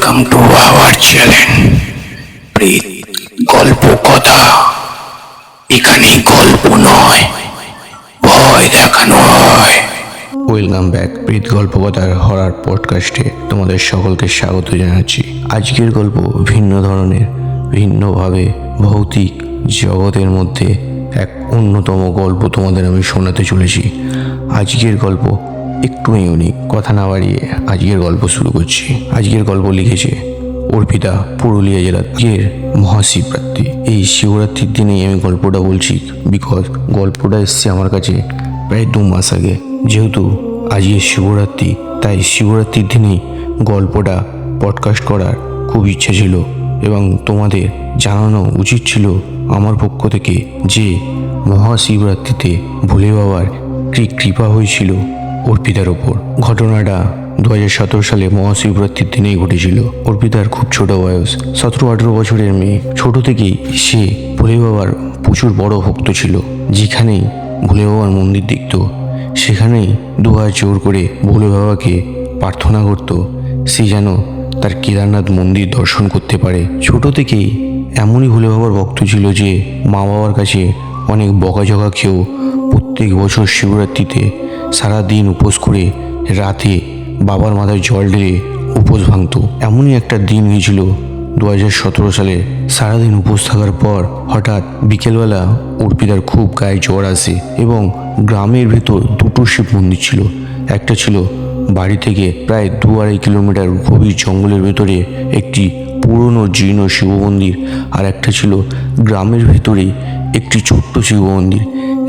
Welcome to our channel প্রেত গল্প কথা। এখানে গল্প নয়, ভয় দেখানো হয়। ওয়েলকাম ব্যাক প্রেত গল্পকথার হরার পডকাস্টে তোমাদের সকলকে স্বাগত জানাচ্ছি। আজকের গল্প ভিন্ন ধরনের, ভিন্নভাবে ভৌতিক জগতের মধ্যে এক অন্যতম গল্প তোমাদের আমি শোনাতে চলেছি। আজকের গল্প একটু ইউনিক। কথা না বাড়িয়ে আজকের গল্প শুরু করছি। আজকের গল্প লিখেছে অর্পিতা, পুরুলিয়া জেলার মহাশিবরাত্রি। এই শিবরাত্রির দিনেই আমি গল্পটা বলছি, বিকজ গল্পটা এসছে আমার কাছে প্রায় 2 মাস আগে। যেহেতু আজকে শিবরাত্রি, তাই শিবরাত্রির দিনেই গল্পটা পডকাস্ট করার খুব ইচ্ছে ছিল এবং তোমাদের জানানো উচিত ছিল আমার পক্ষ থেকে যে মহাশিবরাত্রিতে ভোলে বাবার কি কৃপা হয়েছিল অর্পিতার ওপর। ঘটনাটা 2017 সালে মহাশিবরাত্রির দিনেই ঘটেছিল। অর্পিতার খুব ছোট বয়স, 17-18 বছরের মেয়ে। ছোট থেকেই সে ভোলে বাবার প্রচুর বড় ভক্ত ছিল। যেখানেই ভোলে বাবার মন্দির দেখত সেখানেই দুহাত জোর করে ভোলে বাবাকে প্রার্থনা করত সে যেন তার কেদারনাথ মন্দির দর্শন করতে পারে। ছোট থেকেই এমনই ভোলে বাবার ভক্ত ছিল যে মা বাবার কাছে অনেক বকাঝকা খেয়েও প্রত্যেক বছর শিবরাত্রিতে সারাদিন উপোস করে রাতে বাবার মাথায় জল ঢেলে উপোস ভাঙত। এমনই একটা দিন হয়েছিল 2017 সালে। সারাদিন উপোস থাকার পর হঠাৎ বিকেলবেলা অর্পিতার খুব গায়ে জ্বর আসে এবং গ্রামের ভেতর 2টো শিব মন্দির ছিল। একটা ছিল বাড়ি থেকে প্রায় 2-2.5 কিলোমিটার গভীর জঙ্গলের ভেতরে একটি পুরনো জীর্ণ শিব মন্দির, আর একটা ছিল গ্রামের ভেতরেই একটি ছোট্ট শিব মন্দির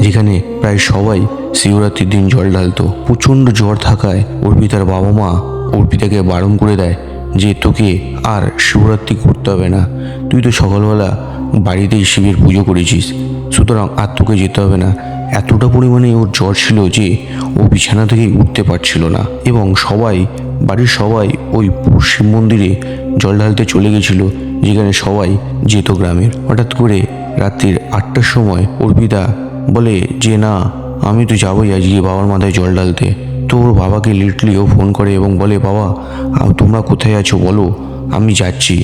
যেখানে প্রায় সবাই শিবরাত্রির দিন জল ঢালতো। প্রচণ্ড জ্বর থাকায় অর্পিতার বাবা মা অর্পিতাকে বারণ করে দেয় যে তোকে আর শিবরাত্রি করতে হবে না, তুই তো সকালবেলা বাড়িতেই শিবের পুজো করেছিস, সুতরাং আর তোকে যেতে হবে না। এতটা পরিমাণে ওর জ্বর ছিল যে ও বিছানা থেকেই উঠতে পারছিল না এবং বাড়ির সবাই ওই শিব মন্দিরে জল ঢালতে চলে গেছিল যেখানে সবাই যেত গ্রামের। হঠাৎ করে রাত্রির 8টার সময় অর্পিতা বলে যে না, আমি তো যাবোই আজকে বাবার মাথায় জল ঢালতে। তো ওর বাবাকে লিটলিও ফোন করে এবং বলে বাবা তোমরা কোথায় আছো বলো, আমি যাচ্ছি।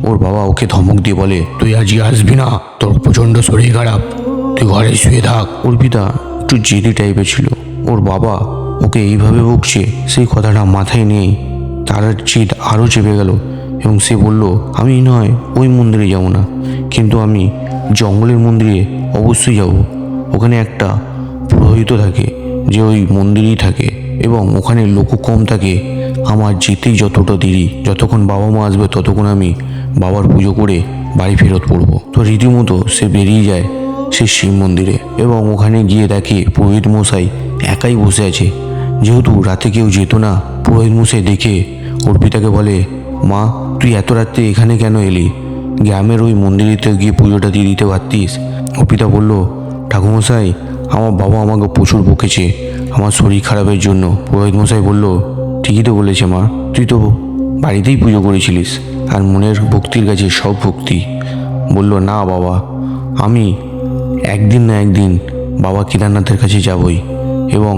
ওর বাবা ওকে ধমক দিয়ে বলে তুই আজকে আসবি না, তোর প্রচণ্ড শরীর খারাপ, তুই ঘরে শুয়ে থাক। অর্পিতা একটু জেদি টাইপের ছিল। ওর বাবা ওকে এইভাবে বকছে, সেই কথাটা মাথায় নিয়েই তার জেদ আরও চেপে গেল এবং সে বলল আমি নয় ওই মন্দিরে যাব না, কিন্তু আমি জঙ্গলের মন্দিরে অবশ্যই যাব। ওখানে একটা পুরোহিত থাকে যে ওই মন্দিরেই থাকে এবং ওখানে লোকও কম থাকে। আমার যেতেই যতটা দেরি, যতক্ষণ বাবা মা আসবে ততক্ষণ আমি বাবার পুজো করে বাড়ি ফেরত পড়বো। তো রীতিমতো সে বেরিয়ে যায় সে শিব মন্দিরে এবং ওখানে গিয়ে দেখে পুরোহিত মশাই একাই বসে আছে। যেহেতু রাতে কেউ যেত না, পুরোহিত মশাই দেখে অর্পিতাকে বলে মা তুই এত রাত্রে এখানে কেন এলি, গ্রামের ওই মন্দিরেতে গিয়ে পুজোটা দিয়ে দিতে পারতিস। অর্পিতা বলল ঠাকুরমশাই আমার বাবা আমাকে প্রচুর বকেছে আমার শরীর খারাপের জন্য। পুরোহিত মশাই বলল ঠিকই তো বলেছে মা, তুই তো বাড়িতেই পুজো করেছিলিস আর মনের ভক্তির কাছে সব ভক্তি। বলল না বাবা, আমি একদিন না একদিন বাবা কেদারনাথের কাছে যাবই এবং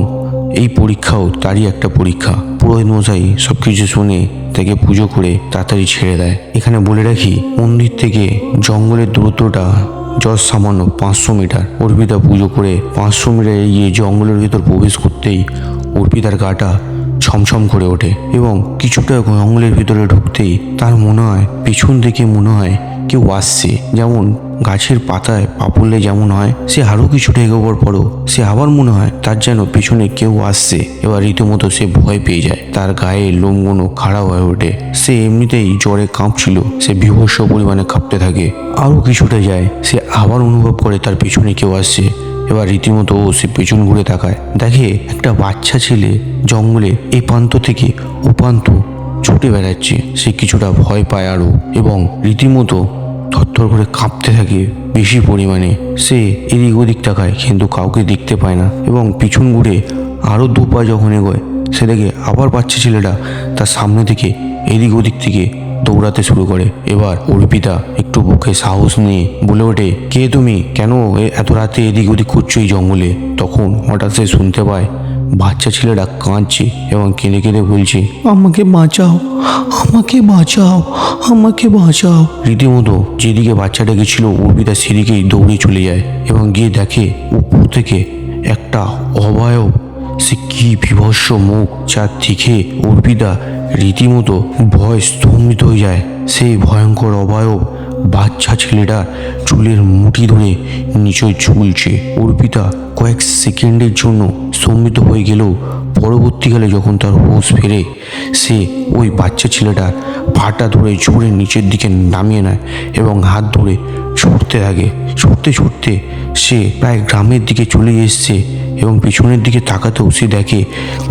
এই পরীক্ষাও তারই একটা পরীক্ষা। পুরোহিত মশাই সব কিছু শুনে তাকে পুজো করে তাড়াতাড়ি ছেড়ে দেয়। এখানে বলে রাখি মন্দির থেকে জঙ্গলের দূরত্বটা জাস্ট সামান্য 500 মিটার। অর্পিতা পুজো করে 500 মিটার এগিয়ে জঙ্গলের ভিতর প্রবেশ করতেই অর্পিতার গাটা ছমছম করে ওঠে এবং কিছুটা জঙ্গলের ভিতরে ঢুকতেই তার মনে হয় পেছন থেকে মনে হয় কেউ আসছে। যেমন গাছের পাতায় পাপুলে যেমন হয়, সে আরও কিছুটা এগোবার পরও সে আবার মনে হয় তার যেন পেছনে কেউ আসছে। এবার রীতিমতো সে ভয় পেয়ে যায়, তার গায়ে লোমগুলো খাড়া হয়ে ওঠে। সে এমনিতেই জ্বরে কাঁপছিল, সে বিভৎস পরিমাণে কাঁপতে থাকে। আরও কিছুটা যায়, সে আবার অনুভব করে তার পেছনে কেউ আসছে। এবার রীতিমতো সে পেছন ঘুরে তাকায়, দেখে একটা বাচ্চা ছেলে জঙ্গলে এই প্রান্ত থেকে ও প্রান্ত ছুটে বেড়াচ্ছে। সে কিছুটা ভয় পায় আরও এবং রীতিমতো থরথর করে কাঁপতে থাকে বেশি পরিমাণে। সে এদিক ওদিক তাকায় কিন্তু কাউকে দেখতে পায় না এবং পিছন ঘুরে আরও 2 পা যখন এগোয় সে দেখে আবার বাচ্চা ছেলেটা তার সামনে থেকে এদিক ওদিক থেকে দৌড়াতে শুরু করে। এবার অর্পিতা একটু বুকে সাহস নিয়ে বলে ওঠে কে তুমি, কেন এত রাতে এদিক ওদিক করছো এই জঙ্গলে। তখন হঠাৎ সে শুনতে পায় বাচ্চা ছেলেটা কাঁদছে এবং কেঁদে কেঁদে বলছে, আমাকে বাঁচাও, আমাকে বাঁচাও, আমাকে বাঁচাও। রীতিমতো যেদিকে বাচ্চাটা গেছিল অর্পিতা সেদিকেই দৌড়ে চলে যায় এবং গিয়ে দেখে উপর থেকে একটা অবয়ব, সে কি বিভৎস মুখ, যার দিকে অর্পিতা রীতিমতো ভয় স্তম্ভিত হয়ে যায়। সেই ভয়ঙ্কর অবয়ব বাচ্চা ছেলেটার চুলের মুঠি ধরে নিচে ঝুলছে। অর্পিতা কয়েক সেকেন্ডের জন্য স্তম্ভিত হয়ে গেলেও পরবর্তীকালে যখন তার হুঁশ ফেরে, সে ওই বাচ্চা ছেলেটার পাটা ধরে জোরে নিচের দিকে নামিয়ে নেয় এবং হাত ধরে ছুটতে থাকে। ছুটতে ছুটতে সে প্রায় গ্রামের দিকে চলে এসছে এবং পিছনের দিকে তাকাতেও সে দেখে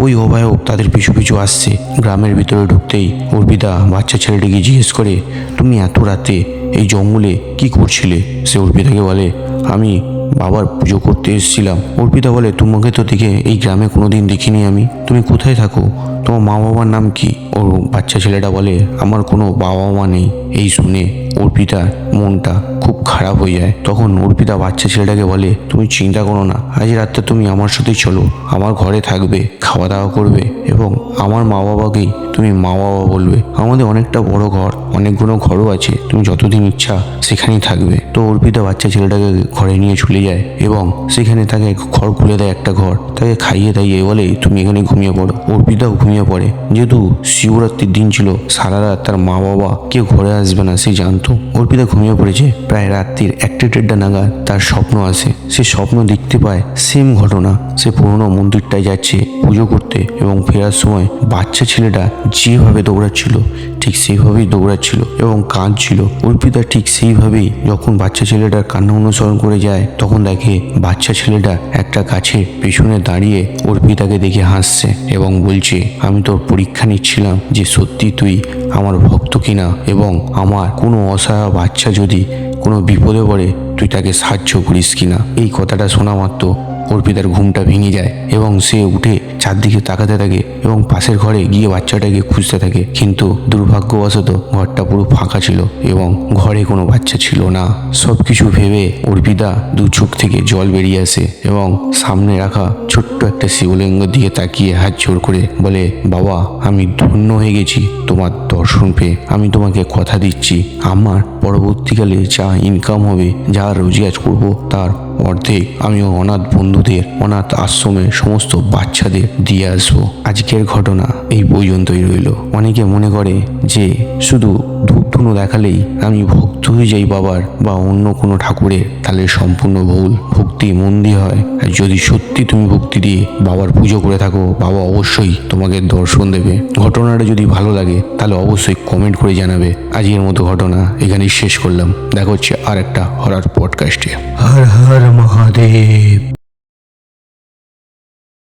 ওই অবয়ব তাদের পিছু পিছু আসছে। গ্রামের ভিতরে ঢুকতেই অর্পিতা বাচ্চা ছেলেটিকে জিজ্ঞেস করে, তুমি এত রাতে এই জঙ্গলে কি করছিলে? সে অর্পিতাকে বলে, আমি বাবার পুজো করতে এসেছিলাম। অর্পিতা বলে, তোমাকে তো দেখে এই গ্রামে কোনোদিন দেখিনি আমি, তুমি কোথায় থাকো? তোমার মা বাবার নাম কি? ওর বাচ্চা ছেলেটা বলে, আমার কোনো বাবা মা নেই। এই শুনে অর্পিতার মনটা খুব খারাপ হয়ে যায়। তখন অর্পিতা বাচ্চা ছেলেটাকে বলে, তুমি চিন্তা করো না, আজ রাতটা তুমি আমার সাথেই চলো, আমার ঘরে থাকবে, খাওয়া দাওয়া করবে এবং আমার মা বাবাকেই তুমি মা বাবা বলবে। আমাদের অনেকটা বড় ঘর, অনেকগুলো ঘরও আছে, তুমি যতদিন ইচ্ছা সেখানেই থাকবে। তো অর্পিতা বাচ্চা ছেলেটাকে ঘরে নিয়ে চলে যায় এবং সেখানে তাকে ঘর খুলে দেয়, একটা ঘর, তাকে খাইয়ে দাইয়ে বলে, তুমি এখানে ঘুমিয়ে পড়ো। অর্পিতাও ঘুমিয়ে পড়ে। যেহেতু শিবরাত্রির দিন ছিল, সারা রাত তার মা বাবা কেউ ঘরে আসবে না সে জানতো। অর্পিতা ঘুমিয়ে পড়েছে। প্রায় রাত্রির 1টা নাগাদ তার স্বপ্ন আসে। সে স্বপ্ন দেখতে পায় সেম ঘটনা। সে পুরনো মন্দিরটায় যাচ্ছে পুজো করতে এবং ফেরার সময় বাচ্চা ছেলেটা যেভাবে দৌড়াচ্ছিল ঠিক সেইভাবেই দৌড়াচ্ছিল এবং কাঁদছিল। অর্পিতা ঠিক সেইভাবেই যখন বাচ্চা ছেলেটার কান্না অনুসরণ করে যায়, তখন দেখে বাচ্চা ছেলেটা একটা গাছের পেছনে দাঁড়িয়ে অর্পিতাকে দেখে হাসছে এবং বলছে, আমি তোর পরীক্ষা নিচ্ছিলাম যে সত্যি তুই আমার ভক্ত কিনা এবং আমার কোনো অসহায় বাচ্চা যদি কোনো বিপদে পড়ে তুই তাকে সাহায্য করিস কিনা। এই কথাটা শোনা মাত্র অর্পিতার ঘুমটা ভেঙে যায় এবং সে উঠে চারদিকে তাকাতে থাকে এবং পাশের ঘরে গিয়ে বাচ্চাটাকে খুঁজতে থাকে। কিন্তু দুর্ভাগ্যবশত ঘরটা পুরো ফাঁকা ছিল এবং ঘরে কোনো বাচ্চা ছিল না। সবকিছু ভেবে অর্পিতা দু চোখ থেকে জল বেরিয়ে আসে এবং সামনে রাখা ছোট্ট একটা শিবলিঙ্গের দিকে তাকিয়ে হাত জোর করে বলে, বাবা, আমি ধন্য হয়ে গেছি তোমার দর্শন পেয়ে। আমি তোমাকে কথা দিচ্ছি, আমার পরবর্তীকালে যা ইনকাম হবে, যা রোজগার করব, তার অর্ধেক আমিও অনাথ বন্ধুদের, অনাথ আশ্রমের সমস্ত বাচ্চাদের দিয়ে আসবো। আজকের ঘটনা এই পর্যন্তই রইল। অনেকে মনে করে যে শুধু ধূপ ধুনো দেখালেই আমি ভক্ত হয়ে যাই বাবার বা অন্য কোনো ঠাকুরের, তাহলে সম্পূর্ণ ভুল। ভক্তি মন দিয়ে হয়। আর যদি সত্যি তুমি ভক্তি দিয়ে বাবার পুজো করে থাকো, বাবা অবশ্যই তোমাকে দর্শন দেবে। ঘটনাটা যদি ভালো লাগে তাহলে অবশ্যই কমেন্ট করে জানাবে। আজকের মতো ঘটনা এখানেই শেষ করলাম। দেখা হচ্ছে আর একটা হরর পডকাস্টে। হর হর মহাদেব।